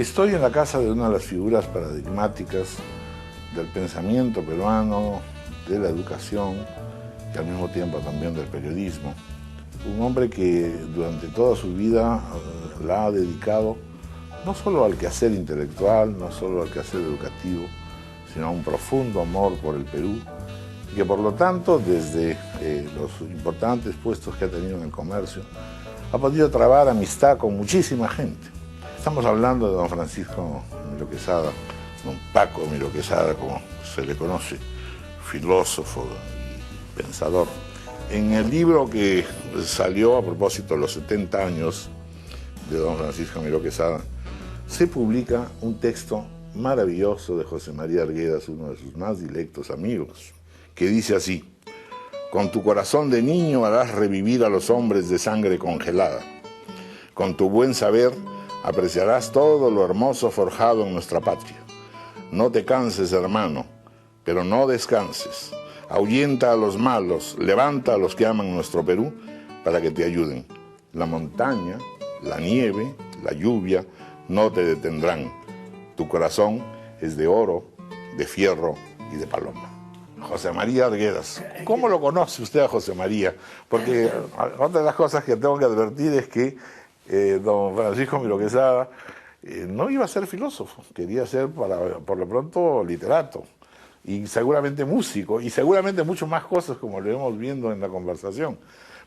Estoy en la casa de una de las figuras paradigmáticas del pensamiento peruano, de la educación y al mismo tiempo también del periodismo. Un hombre que durante toda su vida la ha dedicado no solo al quehacer intelectual, no solo al quehacer educativo, sino a un profundo amor por el Perú, y que por lo tanto, desde los importantes puestos que ha tenido en el comercio, ha podido trabar amistad con muchísima gente. Estamos hablando de don Francisco Miro Quesada, don Paco Miro Quesada, como se le conoce, filósofo y pensador. En el libro que salió a propósito de los 70 años de don Francisco Miro Quesada, se publica un texto maravilloso de José María Arguedas, uno de sus más dilectos amigos, que dice así: con tu corazón de niño harás revivir a los hombres de sangre congelada. Con tu buen saber apreciarás todo lo hermoso forjado en nuestra patria. No te canses, hermano, pero no descanses. Ahuyenta a los malos, levanta a los que aman nuestro Perú para que te ayuden. La montaña, la nieve, la lluvia no te detendrán. Tu corazón es de oro, de fierro y de paloma. José María Arguedas. ¿Cómo lo conoce usted a José María? Porque otra de las cosas que tengo que advertir es que don Francisco Miro Quesada no iba a ser filósofo, quería ser por lo pronto literato y seguramente músico y seguramente mucho más cosas como lo hemos viendo en la conversación,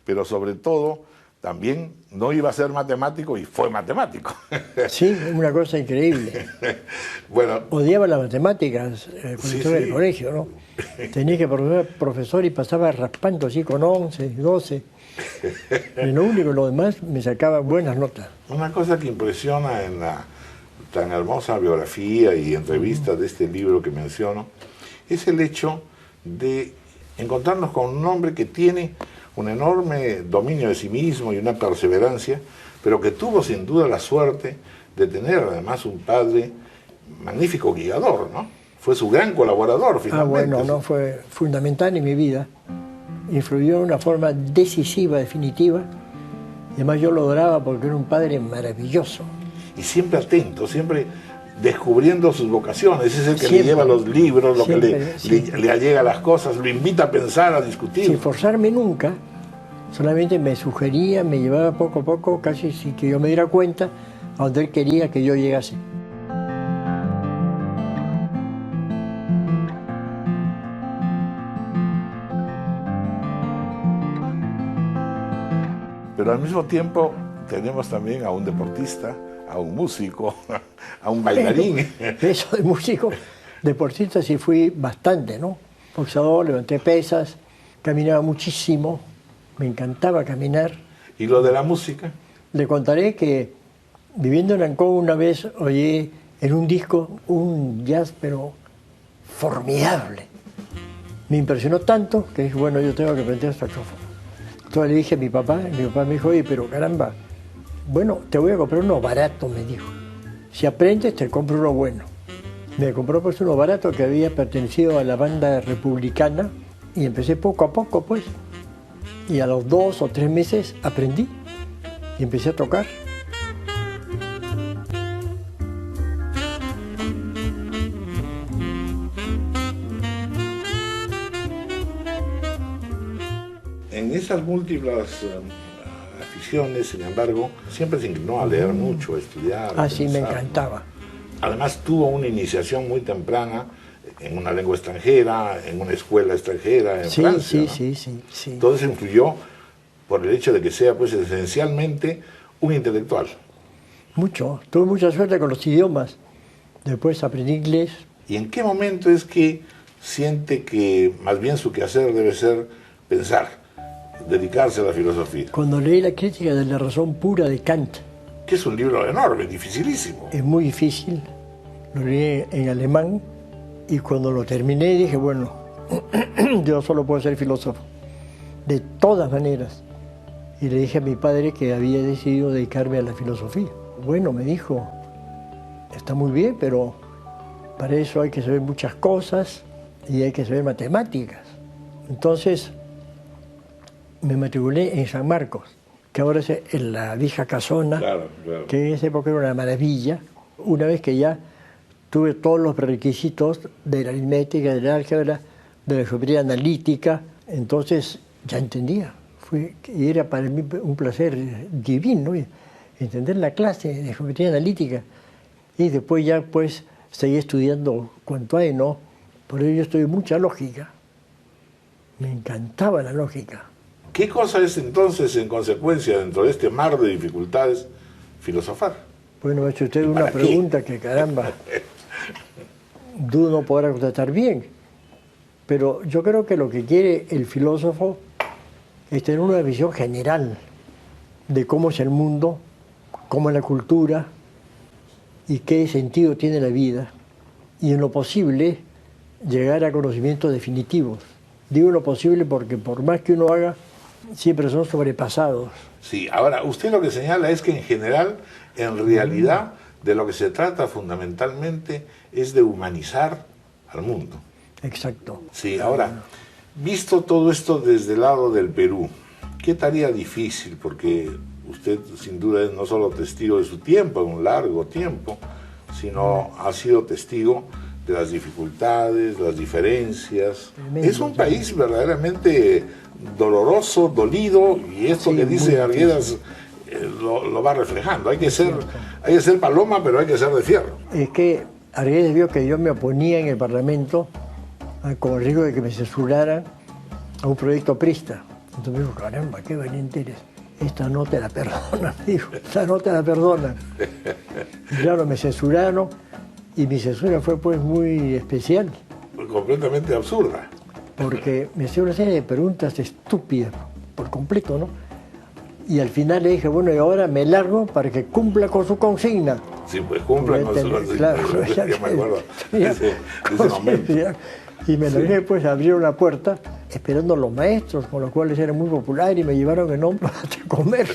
pero sobre todo también no iba a ser matemático y fue matemático. Sí, una cosa increíble. Bueno, odiaba las matemáticas cuando sí, estaba en el sí. colegio, ¿no? Tenía que ser profesor y pasaba raspando así con 11, 12. Y lo único, lo demás, me sacaba buenas notas. Una cosa que impresiona en la tan hermosa biografía y entrevista de este libro que menciono es el hecho de encontrarnos con un hombre que tiene un enorme dominio de sí mismo y una perseverancia, pero que tuvo sin duda la suerte de tener además un padre magnífico guiador, ¿no? Fue su gran colaborador finalmente. Bueno, no fue fundamental en mi vida. Influyó de una forma decisiva, definitiva. Y además yo lo adoraba porque era un padre maravilloso. Y siempre atento, siempre descubriendo sus vocaciones. Es el que Siempre. le lleva los libros, lo Siempre, que le allega las cosas, lo invita a pensar, a discutir. Sin forzarme nunca, solamente me sugería, me llevaba poco a poco, casi sin que yo me diera cuenta, a donde él quería que yo llegase. Pero al mismo tiempo tenemos también a un deportista, a un músico, a un bailarín. Eso de músico, deportista sí fui bastante, ¿no? Boxeador, levanté pesas, caminaba muchísimo, me encantaba caminar. ¿Y lo de la música? Le contaré que viviendo en Ancón una vez oí en un disco un jazz, pero formidable. Me impresionó tanto que dije, bueno, yo tengo que aprender saxofón. Entonces le dije a mi papá, y mi papá me dijo, oye, pero caramba, bueno, te voy a comprar uno barato, me dijo. Si aprendes, te compro uno bueno. Me compró pues uno barato que había pertenecido a la banda republicana y empecé poco a poco, pues. Y a los 2 o 3 meses aprendí y empecé a tocar. En esas múltiples aficiones, sin embargo, siempre se inclinó a leer mucho, a estudiar. Ah, a sí, me pensar, encantaba. ¿no? Además tuvo una iniciación muy temprana en una lengua extranjera, en una escuela extranjera, en Sí, Francia. sí, ¿no? sí. Todo eso influyó por el hecho de que sea pues esencialmente un intelectual. Mucho. Tuve mucha suerte con los idiomas. Después aprendí inglés. ¿Y en qué momento es que siente que más bien su quehacer debe ser pensar, dedicarse a la filosofía? Cuando leí la crítica de la razón pura de Kant, Que es un libro enorme, dificilísimo. es muy difícil, lo leí en alemán y cuando lo terminé dije, bueno, yo solo puedo ser filósofo, de todas maneras. Y le dije a mi padre que había decidido dedicarme a la filosofía. Bueno, me dijo, está muy bien, pero para eso hay que saber muchas cosas y hay que saber matemáticas. Entonces me matriculé en San Marcos, que ahora es en la vieja casona, Claro, claro. que en esa época era una maravilla. Una vez que ya tuve todos los requisitos de la aritmética, de la álgebra, de la geometría analítica, entonces ya entendía. Y era para mí un placer divino entender la clase de geometría analítica. Y después ya pues seguí estudiando cuanto hay, ¿no? Por ello yo estudié mucha lógica. Me encantaba la lógica. ¿Qué cosa es entonces, en consecuencia, dentro de este mar de dificultades, filosofar? Bueno, me ha hecho usted una pregunta que, caramba, dudo no podrá contestar bien. Pero yo creo que lo que quiere el filósofo es tener una visión general de cómo es el mundo, cómo es la cultura y qué sentido tiene la vida. Y en lo posible, llegar a conocimientos definitivos. Digo lo posible porque por más que uno haga, siempre son sobrepasados. Sí, ahora, usted lo que señala es que en general, en realidad, de lo que se trata fundamentalmente es de humanizar al mundo. Exacto. Sí, ahora, visto todo esto desde el lado del Perú, ¿qué tarea difícil? Porque usted sin duda es no solo testigo de su tiempo, un largo tiempo, sino ha sido testigo de las dificultades, las diferencias. Tremendo, es un país verdaderamente doloroso, dolido, y esto sí, que dice Arguedas lo va reflejando. Hay que ser paloma, pero hay que ser de fierro. Es que Arguedas vio que yo me oponía en el Parlamento con el riesgo de que me censuraran a un proyecto aprista. Entonces me dijo, caramba, qué valiente eres. Esta no te la perdonan, dijo, esta no te la perdonan. Y claro, me censuraron. Y mi censura fue pues muy especial. Completamente absurda. Porque me hacía una serie de preguntas estúpidas, por completo, ¿no? Y al final le dije, bueno, y ahora me largo para que cumpla con su consigna. Sí, pues cumpla con su consigna. Claro, ya me acuerdo de ese momento. Y me largué, pues, abrieron la puerta, esperando a los maestros, con los cuales era muy popular, y me llevaron en hombros hasta comer.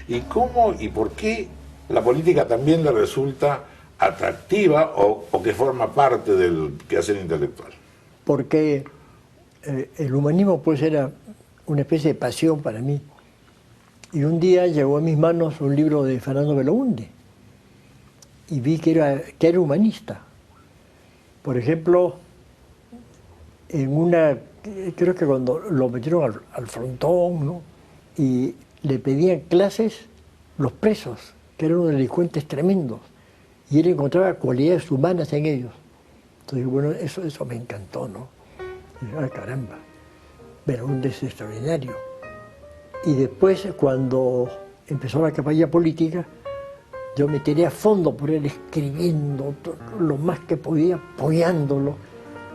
¿Y cómo y por qué la política también le resulta atractiva o que forma parte del quehacer intelectual? Porque el humanismo pues era una especie de pasión para mí. Y un día llegó a mis manos un libro de Fernando Belaúnde y vi que era humanista. Por ejemplo, creo que cuando lo metieron al frontón, ¿no? Y le pedían clases los presos, que eran unos delincuentes tremendos, y él encontraba cualidades humanas en ellos. Entonces, bueno, eso me encantó, ¿no? Y dije, ah, caramba, Belaúnde es extraordinario. Y después, cuando empezó la campaña política, yo me tiré a fondo por él, escribiendo lo más que podía, apoyándolo.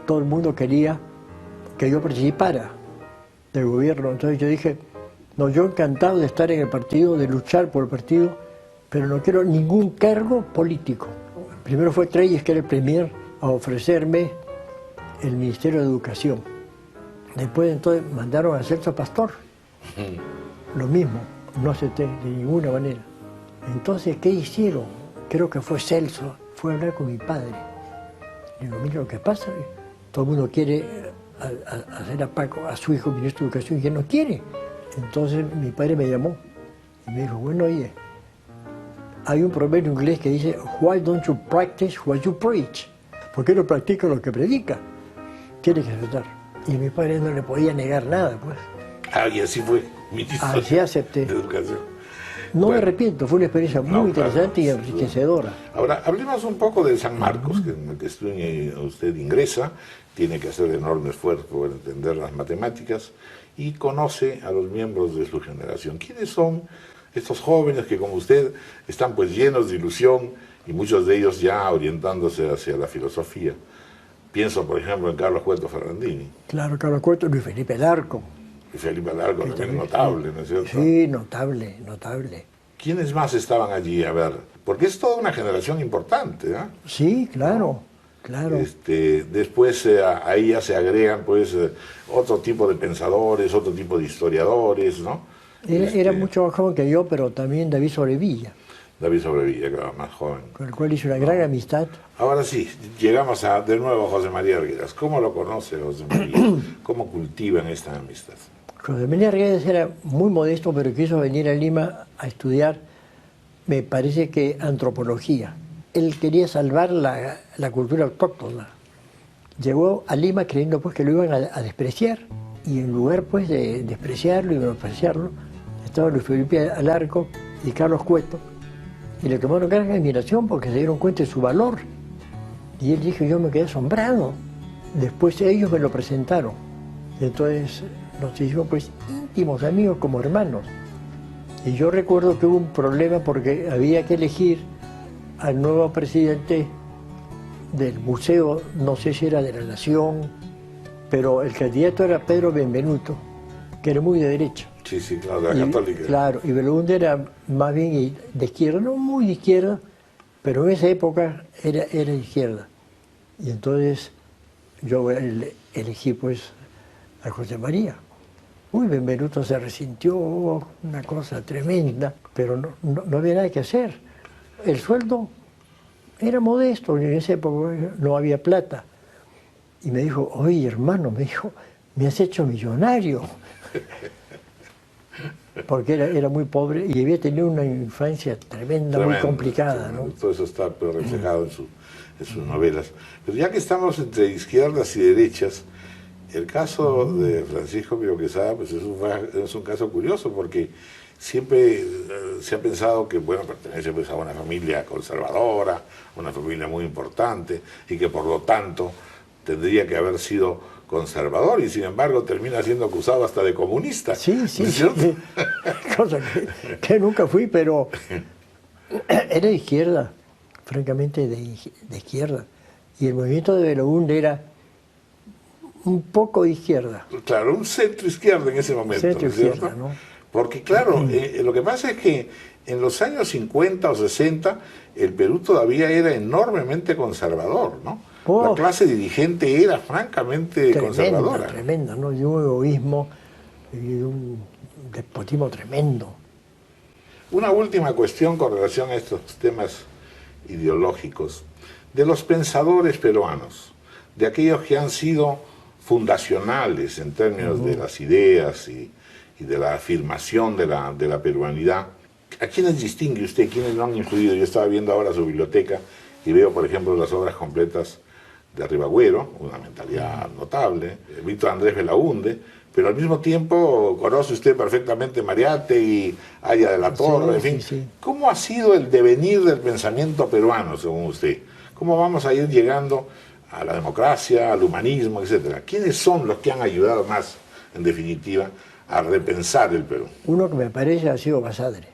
Todo el mundo quería que yo participara del gobierno. Entonces yo dije, no, yo encantado de estar en el partido, de luchar por el partido, pero no quiero ningún cargo político. Primero fue Treyes, que era el premier, a ofrecerme el Ministerio de Educación. Después entonces mandaron a Celso Pastor. Lo mismo, no acepté de ninguna manera. Entonces, ¿qué hicieron? Creo que fue Celso, fue a hablar con mi padre. Le digo, mira lo que pasa, todo el mundo quiere hacer a su hijo ministro de Educación y que no quiere. Entonces mi padre me llamó y me dijo, bueno, oye, hay un proverbio inglés que dice, why don't you practice what you preach? ¿Por qué no practica lo que predica? Tiene que aceptar. Y mi padre no le podía negar nada, pues. Ah, y así fue ministro así acepté. de Educación. No me arrepiento, fue una experiencia muy interesante y enriquecedora. Ahora, hablemos un poco de San Marcos, en el que usted ingresa, tiene que hacer enorme esfuerzo por entender las matemáticas y conoce a los miembros de su generación. ¿Quiénes son estos jóvenes que, como usted, están pues llenos de ilusión y muchos de ellos ya orientándose hacia la filosofía? Pienso, por ejemplo, en Carlos Cueto Ferrandini. Claro, Carlos Cueto, Luis Felipe Larco. Luis Felipe Larco también es notable, ¿no es cierto? Sí, notable, notable. ¿Quiénes más estaban allí? A ver, porque es toda una generación importante, ¿eh? Sí, claro, claro. Después ahí ya se agregan pues otro tipo de pensadores, otro tipo de historiadores, ¿no? Era mucho más joven que yo, pero también David Sobrevilla. David Sobrevilla, que era más joven. Con el cual hice una gran amistad. Ahora sí, llegamos de nuevo a José María Arguedas. ¿Cómo lo conoce José María? ¿Cómo cultivan esta amistad? José María Arguedas era muy modesto, pero quiso venir a Lima a estudiar me parece que antropología. Él quería salvar la cultura autóctona. Llegó a Lima creyendo pues que lo iban a despreciar, y en lugar pues de despreciarlo y menospreciarlo, estaban Luis Felipe Alarco y Carlos Cueto, y le tomaron gran admiración porque se dieron cuenta de su valor. Y él dijo, yo me quedé asombrado. Después ellos me lo presentaron. Entonces nos hicimos pues íntimos amigos, como hermanos. Y yo recuerdo que hubo un problema porque había que elegir al nuevo presidente del museo, no sé si era de la Nación, pero el candidato era Pedro Benvenuto, que era muy de derecha. Sí, sí, claro, de la católica. Claro, y Belaúnde era más bien de izquierda, no muy de izquierda, pero en esa época era de izquierda. Y entonces yo elegí pues a José María. Uy, Benvenuto se resintió, una cosa tremenda, pero no había nada que hacer. El sueldo era modesto, en esa época no había plata. Y me dijo, oye hermano, me has hecho millonario. Porque era muy pobre y había tenido una infancia tremenda, muy complicada, ¿no? Todo eso está reflejado en sus novelas. Pero ya que estamos entre izquierdas y derechas, el caso de Francisco Pío Quesada pues es un caso curioso, porque siempre se ha pensado que, bueno, pertenece pues a una familia conservadora, una familia muy importante, y que por lo tanto tendría que haber sido conservador, y sin embargo termina siendo acusado hasta de comunista. Sí, sí, ¿no es cierto? sí. Cosa que nunca fui, pero era de izquierda, francamente de izquierda. Y el movimiento de Belaúnde era un poco de izquierda. Claro, un centro izquierda en ese momento, Centro ¿no es cierto? izquierda, ¿no? Porque claro, lo que pasa es que en los años 50 o 60 el Perú todavía era enormemente conservador, ¿no? Oh, la clase dirigente era francamente conservadora. Tremenda, ¿no? Y un egoísmo y un despotismo tremendo. Una última cuestión con relación a estos temas ideológicos. De los pensadores peruanos, de aquellos que han sido fundacionales en términos de las ideas y de la afirmación de la peruanidad, ¿a quiénes distingue usted? ¿Quiénes no han influido? Yo estaba viendo ahora su biblioteca y veo, por ejemplo, las obras completas de Ribagüero, una mentalidad notable, Víctor Andrés Belaúnde, pero al mismo tiempo conoce usted perfectamente Mariátegui, Aya de la Torre, sí, en fin. Sí, sí. ¿Cómo ha sido el devenir del pensamiento peruano, según usted? ¿Cómo vamos a ir llegando a la democracia, al humanismo, etcétera? ¿Quiénes son los que han ayudado más, en definitiva, a repensar el Perú? Uno que me parece ha sido Basadre.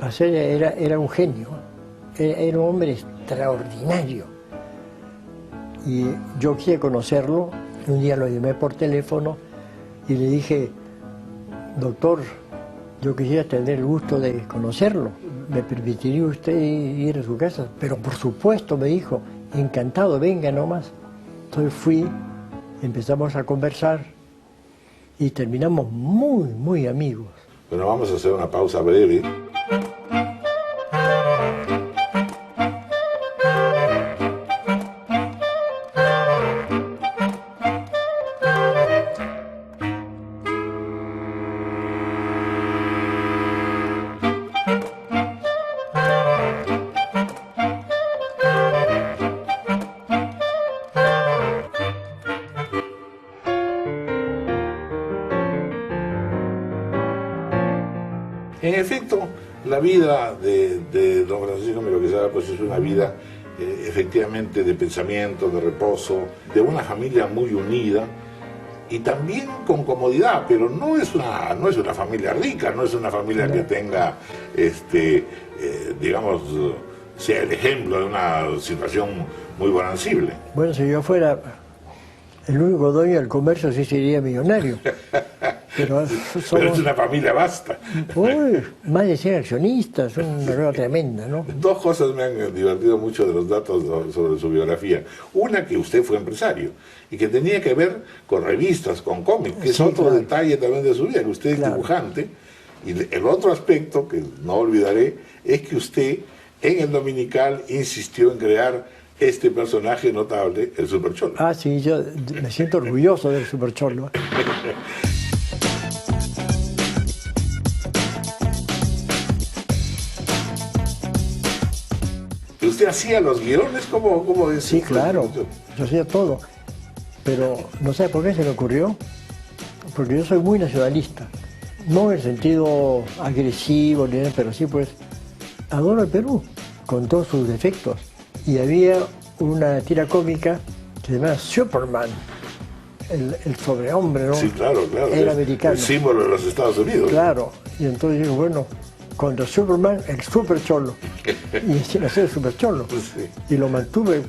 Basadre era un genio, era un hombre extraordinario. Y yo quise conocerlo, un día lo llamé por teléfono y le dije, doctor, yo quisiera tener el gusto de conocerlo, ¿me permitiría usted ir a su casa? Pero por supuesto, me dijo, encantado, venga nomás. Entonces fui, empezamos a conversar y terminamos muy, muy amigos. Bueno, vamos a hacer una pausa breve. En efecto, la vida de don Francisco Pío Quesada pues es una vida efectivamente de pensamiento, de reposo, de una familia muy unida y también con comodidad, pero no es una familia rica, no es una familia que tenga, digamos, sea el ejemplo de una situación muy bonancible. Bueno, si yo fuera el único dueño del comercio, sí sería millonario. Pero es una familia vasta. Uy, más de 100 accionistas, una cosa tremenda, ¿no? Dos cosas me han divertido mucho de los datos sobre su biografía. Una, que usted fue empresario y que tenía que ver con revistas, con cómics, que es otro detalle también de su vida, que usted es dibujante. Y el otro aspecto que no olvidaré es que usted en el Dominical insistió en crear este personaje notable, el Supercholo. Ah, sí, yo me siento orgulloso del Supercholo. ¿Usted hacía los guiones? ¿Cómo es? Sí, claro, yo hacía todo. Pero no sé por qué se me ocurrió, porque yo soy muy nacionalista. No en el sentido agresivo, ni nada, pero sí pues adoro el Perú, con todos sus defectos. Y había una tira cómica que se llama Superman, el sobrehombre, ¿no? Sí, claro. Era americano. El símbolo de los Estados Unidos. Claro, y entonces digo, bueno, contra Superman, el super cholo. Y sin hacer el super cholo. Sí. Y lo mantuve.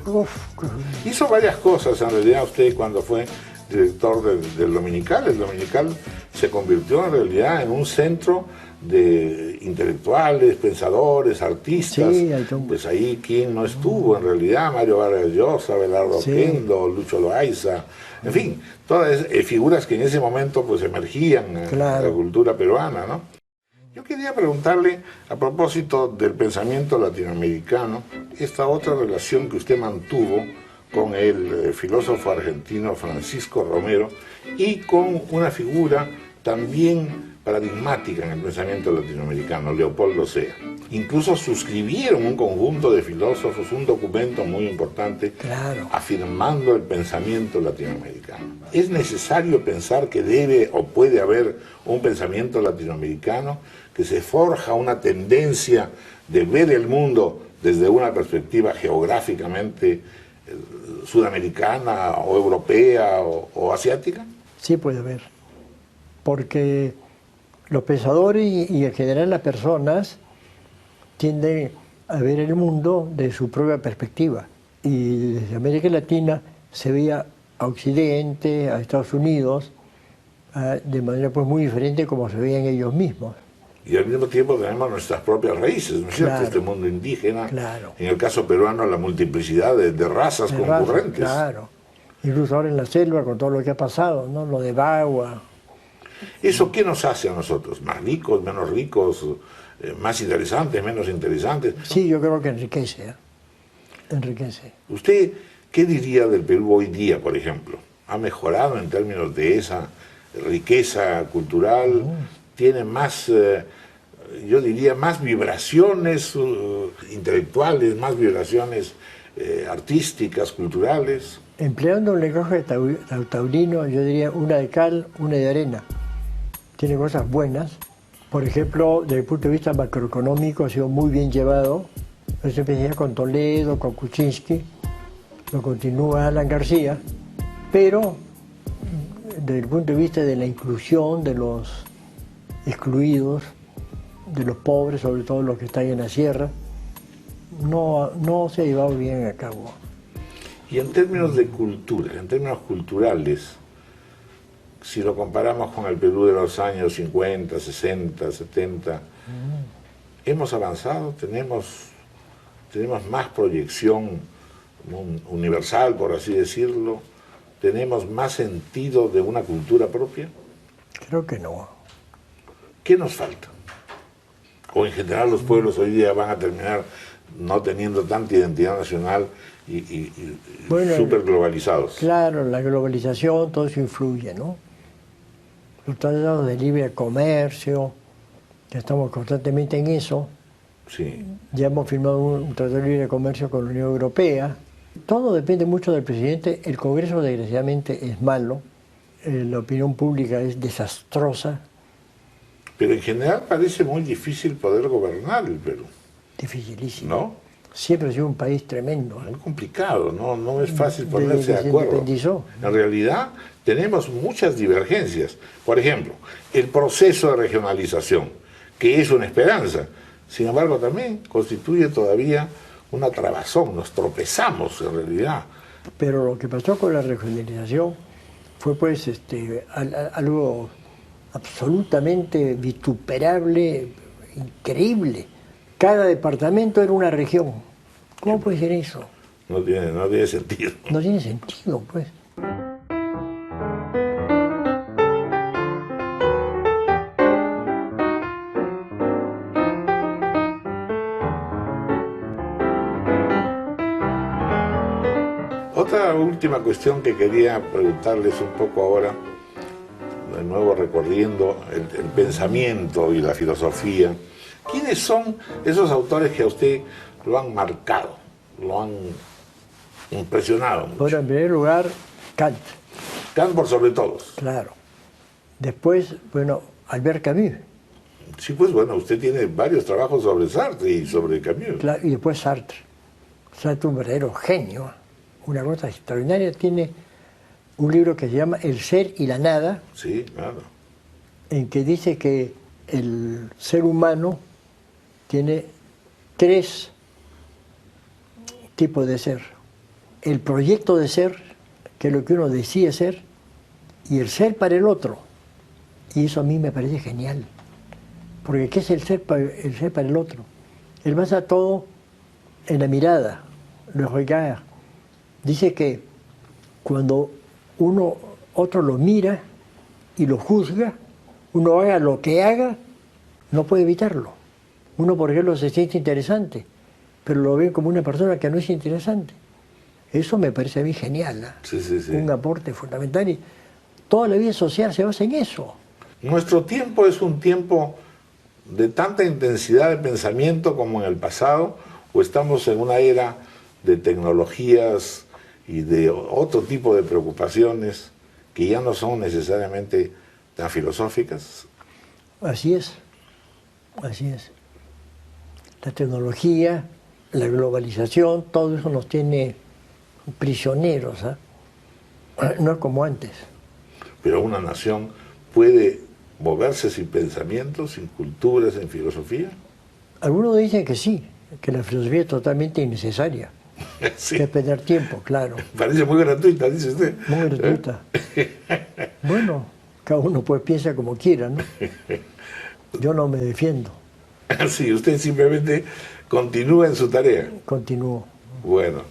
Hizo varias cosas en realidad usted cuando fue director del Dominical. El Dominical se convirtió en realidad en un centro de intelectuales, pensadores, artistas. Sí, pues ahí quien no estuvo en realidad, Mario Vargas Llosa, Abelardo Oquendo, Lucho Loaiza, en fin, todas figuras que en ese momento pues emergían en la cultura peruana, ¿no? Yo quería preguntarle, a propósito del pensamiento latinoamericano, esta otra relación que usted mantuvo con el filósofo argentino Francisco Romero y con una figura también paradigmática en el pensamiento latinoamericano, Leopoldo Sea. Incluso suscribieron un conjunto de filósofos un documento muy importante afirmando el pensamiento latinoamericano. ¿Es necesario pensar que debe o puede haber un pensamiento latinoamericano que se forja una tendencia de ver el mundo desde una perspectiva geográficamente sudamericana o europea o asiática? Sí puede haber, porque los pensadores y en general las personas tienden a ver el mundo de su propia perspectiva. Y desde América Latina se veía a Occidente, a Estados Unidos, de manera pues muy diferente como se veían ellos mismos. Y al mismo tiempo tenemos nuestras propias raíces, ¿no es cierto? Este mundo indígena, en el caso peruano la multiplicidad de razas concurrentes. Claro, incluso ahora en la selva con todo lo que ha pasado, ¿no? Lo de Bagua. ¿Eso qué nos hace a nosotros? ¿Más ricos, menos ricos, más interesantes, menos interesantes? Sí, yo creo que enriquece, enriquece. ¿Usted qué diría del Perú hoy día, por ejemplo? ¿Ha mejorado en términos de esa riqueza cultural? ¿Tiene más, yo diría, más vibraciones intelectuales, más vibraciones artísticas, culturales? Empleando un lenguaje taurino, yo diría una de cal, una de arena. Tiene cosas buenas. Por ejemplo, desde el punto de vista macroeconómico ha sido muy bien llevado. Eso empecé con Toledo, con Kuczynski, lo continúa Alan García, pero desde el punto de vista de la inclusión de los excluidos, de los pobres, sobre todo los que están en la sierra, no se ha llevado bien a cabo. Y en términos de cultura, en términos culturales, si lo comparamos con el Perú de los años 50, 60, 70, ¿hemos avanzado? ¿Tenemos más proyección universal, por así decirlo? ¿Tenemos más sentido de una cultura propia? Creo que no. ¿Qué nos falta? ¿O en general los pueblos hoy día van a terminar no teniendo tanta identidad nacional y súper globalizados? Claro, la globalización, todo eso influye, ¿no? Los tratados de libre comercio, que estamos constantemente en eso. Sí. Ya hemos firmado un tratado de libre comercio con la Unión Europea. Todo depende mucho del presidente. El Congreso, desgraciadamente, es malo. La opinión pública es desastrosa. Pero en general parece muy difícil poder gobernar el Perú. Dificilísimo. ¿No? Siempre ha sido un país tremendo. Muy complicado, no es fácil ponerse de acuerdo. En realidad tenemos muchas divergencias. Por ejemplo, el proceso de regionalización, que es una esperanza, sin embargo también constituye todavía una trabazón, nos tropezamos en realidad. Pero lo que pasó con la regionalización fue pues algo absolutamente vituperable, increíble. Cada departamento era una región. ¿Cómo puede ser eso? No tiene sentido. No tiene sentido, pues. Otra última cuestión que quería preguntarles un poco ahora, de nuevo recorriendo el pensamiento y la filosofía. ¿Quiénes son esos autores que a usted lo han marcado lo han impresionado mucho? Bueno, en primer lugar, Kant, Kant por sobre todos. claro. Después, bueno, Albert Camus, Sí, pues bueno, usted tiene varios trabajos sobre Sartre y sobre Camus. claro, y después Sartre. Sartre, un verdadero genio, una cosa extraordinaria. Tiene un libro que se llama El ser y la nada, Sí, claro. en que dice que el ser humano tiene 3 tipos de ser. El proyecto de ser, que es lo que uno decide ser, y el ser para el otro. Y eso a mí me parece genial. Porque ¿qué es el ser para el otro? Él basa todo en la mirada, le regard. Dice que cuando otro lo mira y lo juzga, uno haga lo que haga, no puede evitarlo. Uno, por ejemplo, se siente interesante, pero lo ve como una persona que no es interesante. Eso me parece a mí genial, ¿no? Sí, sí, sí. Un aporte fundamental, y toda la vida social se basa en eso. Nuestro tiempo es un tiempo de tanta intensidad de pensamiento como en el pasado, o estamos en una era de tecnologías y de otro tipo de preocupaciones que ya no son necesariamente tan filosóficas. Así es, así es. La tecnología, la globalización, todo eso nos tiene prisioneros, ¿eh? No es como antes. Pero una nación puede moverse sin pensamiento, sin cultura, sin filosofía. Algunos dicen que sí, que la filosofía es totalmente innecesaria, Sí, que es perder tiempo, claro, parece muy gratuita, dice usted. muy gratuita. Bueno, cada uno pues piensa como quiera, ¿no? Yo no me defiendo, Sí, usted simplemente continúa en su tarea. continúo. Bueno,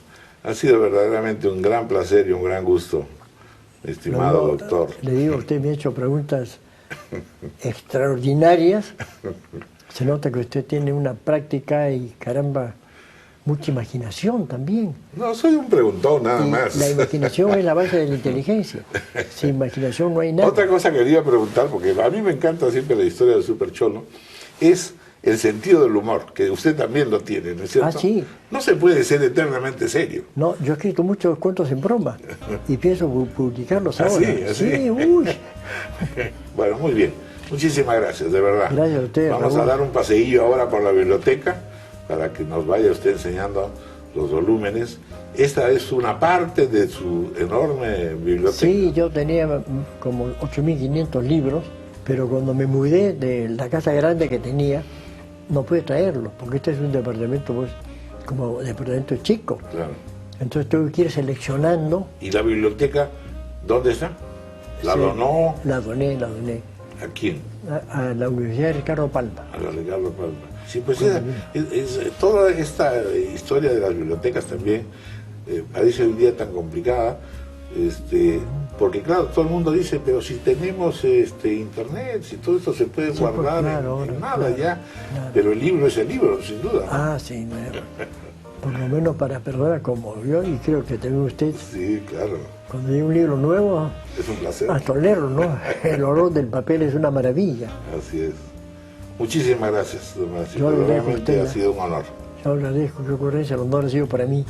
ha sido verdaderamente un gran placer y un gran gusto, estimado No, doctor. le digo, usted me ha hecho preguntas extraordinarias. Se nota que usted tiene una práctica y, caramba, mucha imaginación también. No, soy un preguntón nada Y más. la imaginación es la base de la inteligencia. Sin imaginación no hay nada. Otra cosa que quería preguntar, porque a mí me encanta siempre la historia del Super Cholo, es el sentido del humor, que usted también lo tiene, ¿no es cierto? Ah, sí. No se puede ser eternamente serio. No, yo he escrito muchos cuentos en broma y pienso publicarlos ahora. Así. Sí, uy. Bueno, muy bien. Muchísimas gracias, de verdad. Gracias a usted, Vamos a Raúl. dar un paseillo ahora por la biblioteca para que nos vaya usted enseñando los volúmenes. Esta es una parte de su enorme biblioteca. Sí, yo tenía como 8.500 libros, pero cuando me mudé de la casa grande que tenía, no pude traerlos, porque este es un departamento, pues, como departamento chico. Claro. Entonces tuve que ir seleccionando. ¿Y la biblioteca dónde está? ¿La Sí, donó La doné a quién? a la Universidad de Ricardo Palma. A la Ricardo Palma. Sí, pues toda esta historia de las bibliotecas también parece hoy día tan complicada, porque claro, todo el mundo dice, pero si tenemos internet, si todo esto se puede Sí, pues, guardar claro, en nada claro, ya, claro. pero el libro es el libro, sin duda. Ah, sí, por lo menos para personas como yo, y creo que también usted, Sí, claro, cuando llega un libro nuevo, es un placer. hasta leerlo, ¿no? El olor del papel es una maravilla. Así es. Muchísimas gracias, don Marcio. Yo agradezco a Realmente usted, ha sido un honor. Yo agradezco, qué ocurrencia, el honor ha sido para mí.